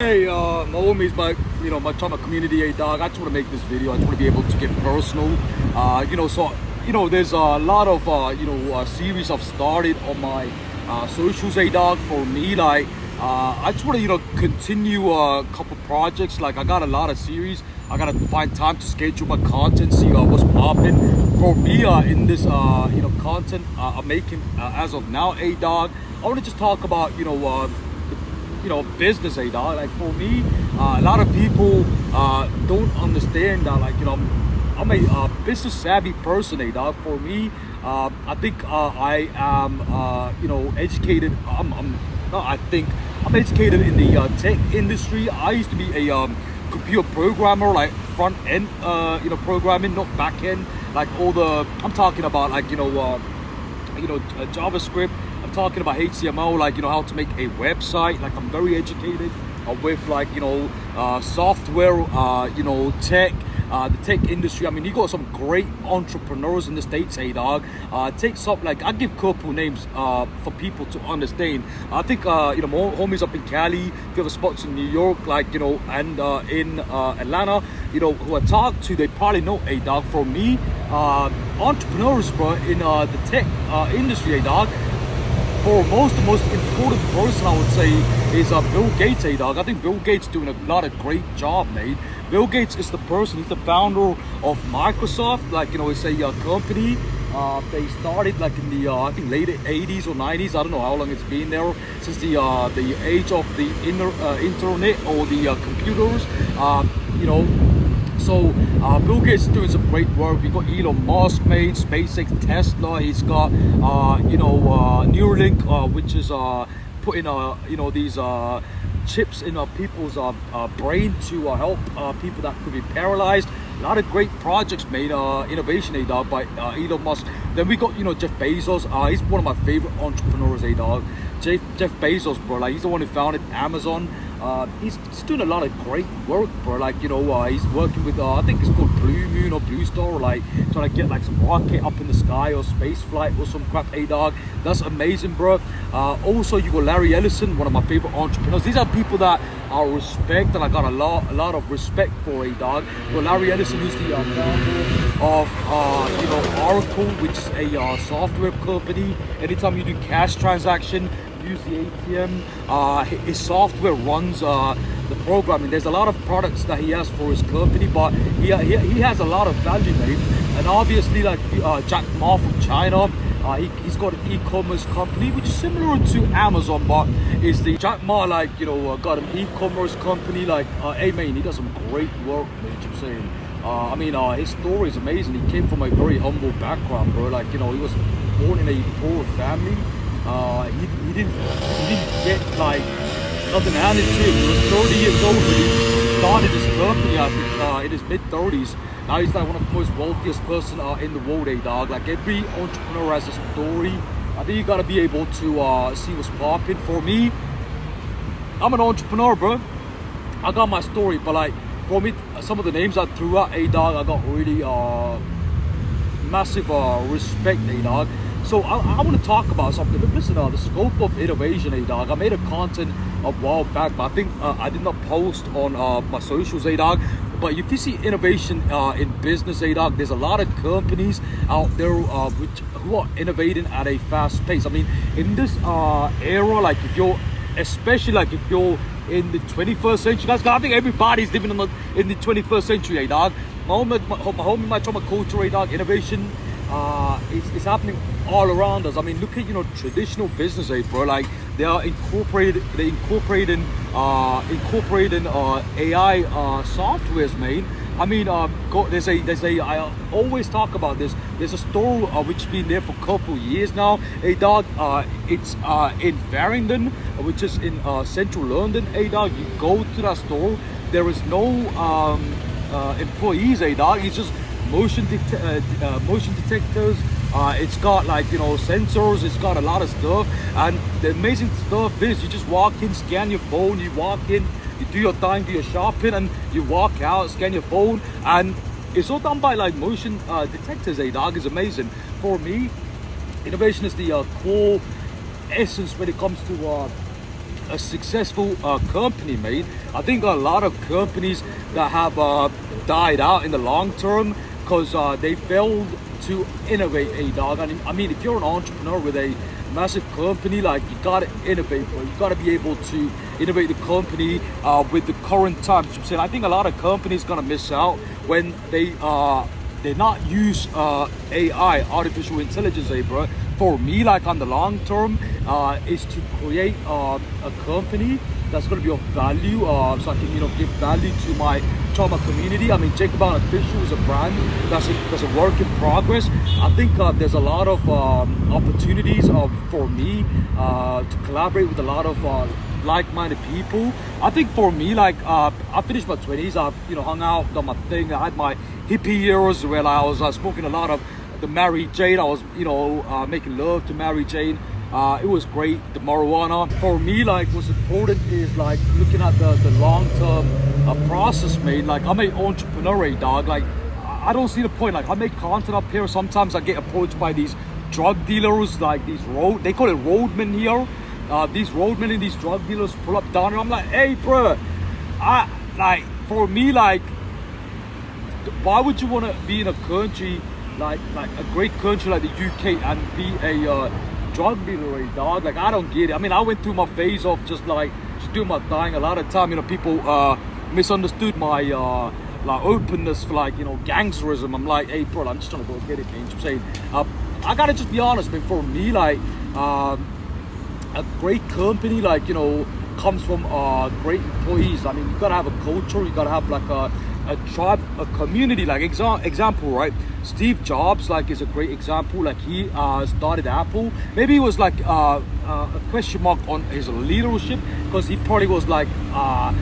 Hey, my homies, my Chama community, hey dog. I just want to make this video. I just want to be able to get personal. There's a lot of series I've started on my socials, hey dog. For me, I just want to continue a couple projects. Like I got a lot of series. I gotta find time to schedule my content, see what's popping. For me, in this content I'm making as of now, hey dog. I want to just talk about business, dog. Like for me, a lot of people don't understand that. I'm a business savvy person, dog. For me, I think I am educated. I'm educated in the tech industry. I used to be a computer programmer, like front end programming, not back end. Like all the I'm talking about JavaScript. I'm talking about HTML, how to make a website. Like I'm very educated with software, tech, the tech industry. I mean, you got some great entrepreneurs in the States, hey dog. Take some, I give a couple names for people to understand. I think more homies up in Cali, if you have spots in New York, and in Atlanta, who I talk to, they probably know, hey dog. For me, entrepreneurs, bro, in the tech industry, hey dog. For the most important person, I would say, is Bill Gates, hey dog. I think Bill Gates doing a lot of great job, mate. Bill Gates is the person, he's the founder of Microsoft. It's a company. They started in the I think late 80s or 90s. I don't know how long it's been there, since the age of the internet or the computers. So Bill Gates is doing some great work. We got Elon Musk, made SpaceX, Tesla. He's got Neuralink, which is putting these chips in people's brain to help people that could be paralyzed. A lot of great projects made, innovation, dog, by Elon Musk. Then we got Jeff Bezos. He's one of my favorite entrepreneurs, dog. Jeff Bezos, bro. He's the one who founded Amazon. He's doing a lot of great work, bro. He's working with I think it's called Blue Moon or Blue Star, trying to get some rocket up in the sky or space flight or some crap, dog. That's amazing, bro. Also, you got Larry Ellison, one of my favorite entrepreneurs. These are people that I respect and I got a lot of respect for, dog. Well, Larry Ellison is the founder of Oracle, which is a software company. Anytime you do cash transaction, use the ATM. His software runs the programming. There's a lot of products that he has for his company, but he has a lot of value, mate. And obviously, Jack Ma from China, he's got an e-commerce company which is similar to Amazon, but is the Jack Ma got an e-commerce company. Hey man, he does some great work, mate. I'm saying. His story is amazing. He came from a very humble background, bro. He was born in a poor family. He didn't get nothing handed to him. He was 30 years old when he started his company. I think in his mid-30s. Now he's one of the most wealthiest person in the world, dog. Every entrepreneur has a story. I think you gotta be able to see what's popping. For me, I'm an entrepreneur, bro. I got my story, but for me, some of the names I threw out, dog, I got really massive respect, dog. So I want to talk about something. Listen, the scope of innovation, dog. I made a content a while back, but I think I did not post on my socials, dog. But if you see innovation in business, dog, there's a lot of companies out there who are innovating at a fast pace. I mean, in this era, if you're in the 21st century, guys, I think everybody's living in the 21st century, dog. My home, my trauma culture, dog, innovation. It's happening all around us. I mean, look at traditional business, bro. They are incorporating AI softwares, mate. I mean, I always talk about this. There's a store which has been there for a couple of years now. Dog, it's in Farringdon, which is in central London. Dog, you go to that store. There is no employees, dog. It's just motion detectors. It's got sensors. It's got a lot of stuff. And the amazing stuff is, you just walk in, scan your phone. You walk in, you do your time, do your shopping, and you walk out, scan your phone, and it's all done by motion detectors. Dog, is amazing. For me, innovation is the core essence when it comes to a successful company, mate. I think a lot of companies that have died out in the long term because they failed to innovate, a dog. And I mean, if you're an entrepreneur with a massive company, like, you gotta innovate, bro. You gotta be able to innovate the company with the current times. I'm saying, I think a lot of companies gonna miss out when they not use AI, artificial intelligence, bro. For me, like, on the long term, is to create a company that's gonna be of value, so I can, give value to my community. I mean, Jacob Allen Official is a brand that's a work in progress. I think there's a lot of opportunities for me to collaborate with a lot of like-minded people. I think for me, like, I finished my 20s. I've hung out, done my thing. I had my hippie years where I was smoking a lot of the Mary Jane. I was making love to Mary Jane. It was great, the marijuana. For me, like, what's important is like looking at the long-term process, mate. Like, I'm an entrepreneur, dog. Like, I don't see the point. Like, I make content up here. Sometimes I get approached by these drug dealers, like these they call it roadmen here. These roadmen and these drug dealers pull up down, and I'm like, hey, bro, for me, like, why would you want to be in a country like a great country like the UK and be a drug dealer, dog? Like, I don't get it. I mean, I went through my phase of just doing my thing. A lot of time, people misunderstood my like openness for, like, gangsterism. I'm like, hey, bro, I'm just trying to go get it, man. I'm saying, I gotta just be honest, man. For me, like, a great company, like, comes from great employees. I mean, you gotta have a culture. You gotta have like a tribe, a community. Like, example, right? Steve Jobs, like, is a great example. Like, he started Apple. Maybe it was like a question mark on his leadership, because he probably was like a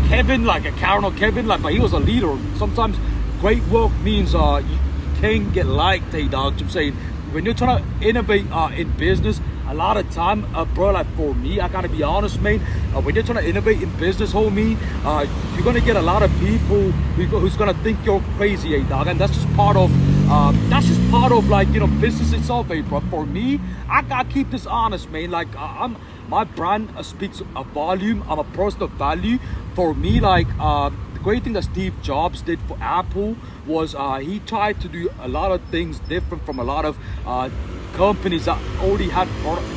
Kevin, like a Karen or Kevin, like, but he was a leader. Sometimes great work means you can get liked, hey, dog. I'm saying, when you're trying to innovate in business, a lot of time, bro, like, for me, I gotta be honest, man. When you're trying to innovate in business, homie, you're gonna get a lot of people who's gonna think you're crazy, hey, dog. And that's just part of like, business itself, hey, bro. For me, I gotta keep this honest, man. Like, my brand speaks a volume. I'm a person of value. For me, like, the great thing that Steve Jobs did for Apple was he tried to do a lot of things different from a lot of companies that already had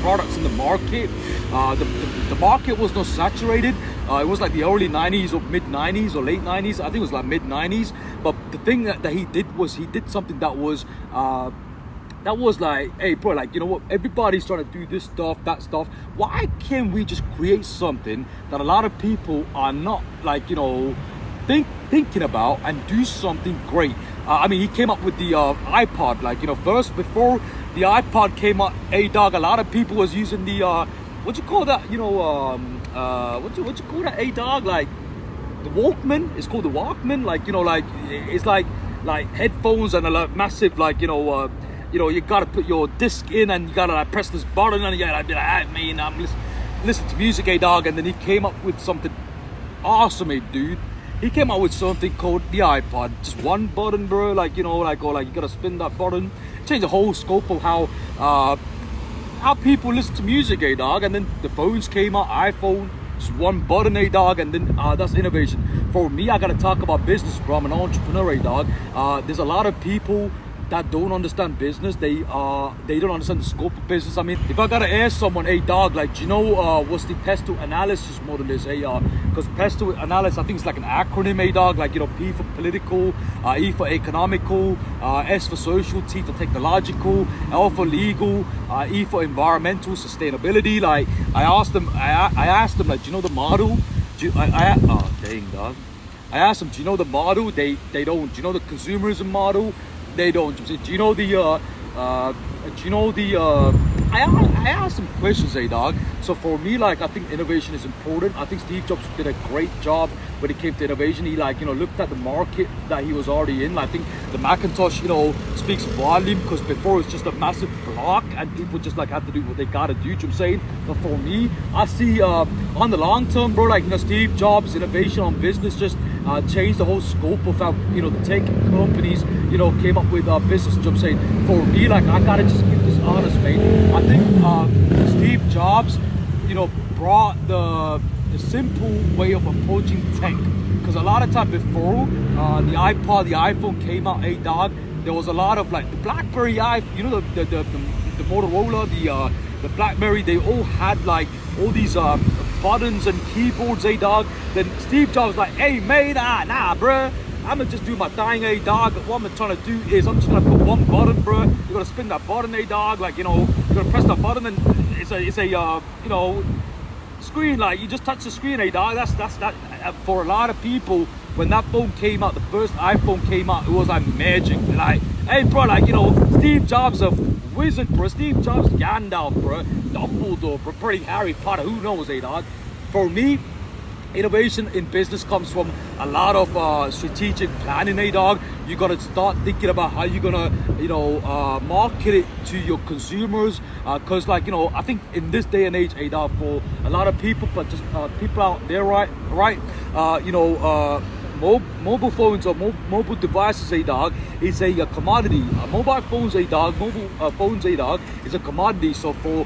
products in the market. The market was not saturated. It was like the early 90s or mid 90s or late 90s. I think it was like mid 90s. But the thing that he did was he did something that was like, hey, bro, like, you know what? Everybody's trying to do this stuff, that stuff. Why can't we just create something that a lot of people are not, like, thinking about, and do something great? I mean, he came up with the iPod, like, first, before the iPod came out, hey, dog, a lot of people was using the what you call that, what you call that, hey, dog, like the Walkman. It's called the Walkman, like, like, it's like headphones and a massive, like, you gotta put your disc in, and you gotta, like, press this button, and you gotta be like, ah, man, I'm listen to music, hey, dog. And then he came up with something awesome, hey, dude. He came out with something called the iPod. Just one button, bro. Like, you gotta spin that button. Change the whole scope of how people listen to music, hey, dog. And then the phones came out, iPhone, just one button, hey, dog. And then that's innovation. For me, I gotta talk about business, bro. I'm an entrepreneur, hey, dog. There's a lot of people that don't understand business. They don't understand the scope of business. I mean, if I gotta ask someone, hey, dog, like, do you know what's the Pesto analysis model is? Hey, because Pesto analysis, I think it's like an acronym, hey, dog. Like, P for political, E for economical, S for social, T for technological, L for legal, E for environmental, sustainability. Like, I asked them, like, do you know the model? Dang, dog. I asked them, do you know the model? They don't. Do you know the consumerism model? They don't. Do you know the I asked some questions, hey, dog. So for me, like, I think innovation is important. I think Steve Jobs did a great job when it came to innovation. He, like, looked at the market that he was already in. I think the Macintosh, speaks volume, because before it was just a massive block and people just, like, had to do what they gotta do. You know what I'm saying? But for me, I see on the long term, bro, like, Steve Jobs' innovation on business just changed the whole scope of how, the tech companies, came up with business. You know what I'm saying? For me, like, I gotta just keep this honest, mate. I think Steve Jobs, brought the simple way of approaching tech. Because a lot of time before the iPod, the iPhone came out, hey dog, there was a lot of like the BlackBerry iPhone, you know, the Motorola, the BlackBerry, they all had like all these buttons and keyboards, hey dog. Then Steve Jobs was like, hey mate, nah bruh, I'm gonna just do my thing, hey dog. What I'm trying to do is I'm just gonna put one button, bruh. You're gonna spin that button, hey dog. Like, you know, you're gonna press that button and it's a you know, screen. Like, you just touch the screen, hey dog. That's that. For a lot of people, when that phone came out, the first iPhone came out, it was like magic. Like, hey bro, like, you know, Steve Jobs a wizard, bro. Steve Jobs, Gandalf, bro. Dumbledore, bro. Pretty Harry Potter. Who knows, hey dog? For me, innovation in business comes from a lot of strategic planning, hey dog. You gotta start thinking about how you're gonna, you know, market it to your consumers. Cause like, you know, I think in this day and age, hey dog, for a lot of people, but just people out there, right, you know, mobile phones or mobile devices, hey dog, is a commodity. Mobile phones, hey dog, phones, hey dog, is a commodity. So for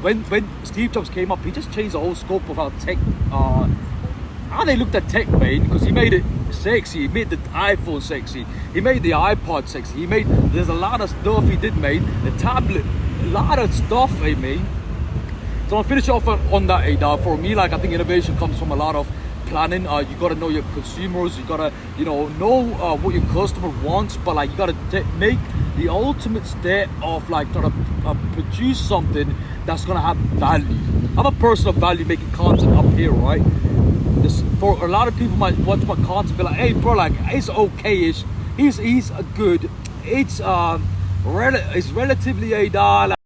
when Steve Jobs came up, he just changed the whole scope of how tech, how they looked at tech, man, because he made it sexy. He made the iPhone sexy. He made the iPod sexy. There's a lot of stuff he did, mate. The tablet, a lot of stuff, hey, mate. So I'll finish off on that, hey, dog. For me, like, I think innovation comes from a lot of planning. You gotta know your consumers. You gotta, you know what your customer wants. But like, you gotta make the ultimate step of like trying to produce something that's gonna have value. I'm a person of value making content up here, right? For a lot of people might watch my content and be like, hey bro, like, it's okay-ish. He's a good. It's relatively a dollar.